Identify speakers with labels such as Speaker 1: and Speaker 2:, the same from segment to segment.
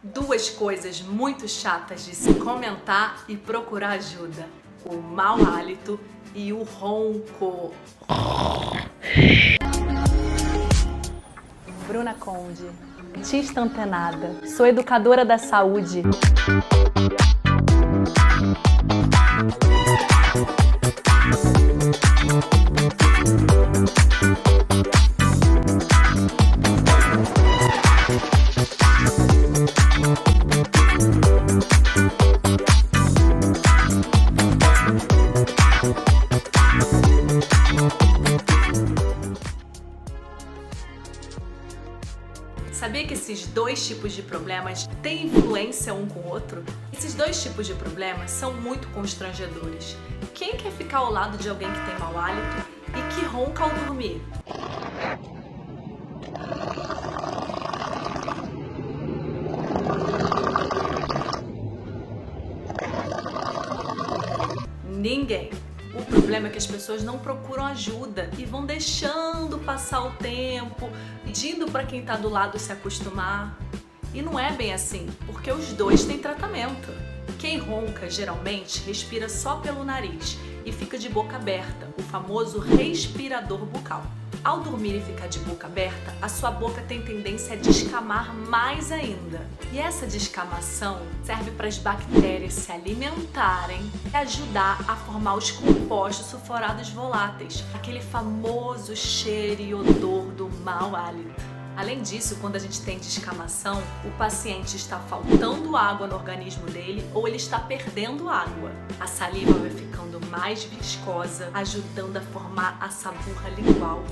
Speaker 1: Duas coisas muito chatas de se comentar e procurar ajuda: o mau hálito e o ronco. Bruna Conde, artista antenada, sou educadora da saúde. Sabia que esses dois tipos de problemas têm influência um com o outro? Esses dois tipos de problemas são muito constrangedores. Quem quer ficar ao lado de alguém que tem mau hálito e que ronca ao dormir? Ninguém. O problema é que as pessoas não procuram ajuda e vão deixando passar o tempo, pedindo para quem está do lado se acostumar. E não é bem assim, porque os dois têm tratamento. Quem ronca geralmente respira só pelo nariz e fica de boca aberta, o famoso respirador bucal. Ao dormir e ficar de boca aberta, a sua boca tem tendência a descamar mais ainda. E essa descamação serve para as bactérias se alimentarem e ajudar a formar os compostos sulfurados voláteis, aquele famoso cheiro e odor do mau hálito. Além disso, quando a gente tem descamação, o paciente está faltando água no organismo dele ou ele está perdendo água. A saliva vai ficando mais viscosa, ajudando a formar a saburra lingual.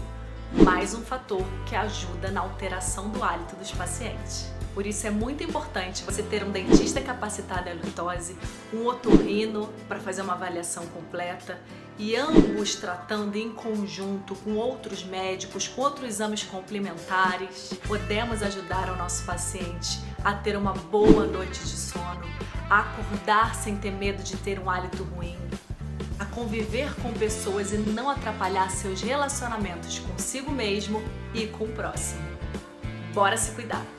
Speaker 1: Mais um fator que ajuda na alteração do hálito dos pacientes. Por isso é muito importante você ter um dentista capacitado em halitose, um otorrino para fazer uma avaliação completa e ambos tratando em conjunto com outros médicos, com outros exames complementares. Podemos ajudar o nosso paciente a ter uma boa noite de sono, a acordar sem ter medo de ter um hálito ruim, a conviver com pessoas e não atrapalhar seus relacionamentos consigo mesmo e com o próximo. Bora se cuidar!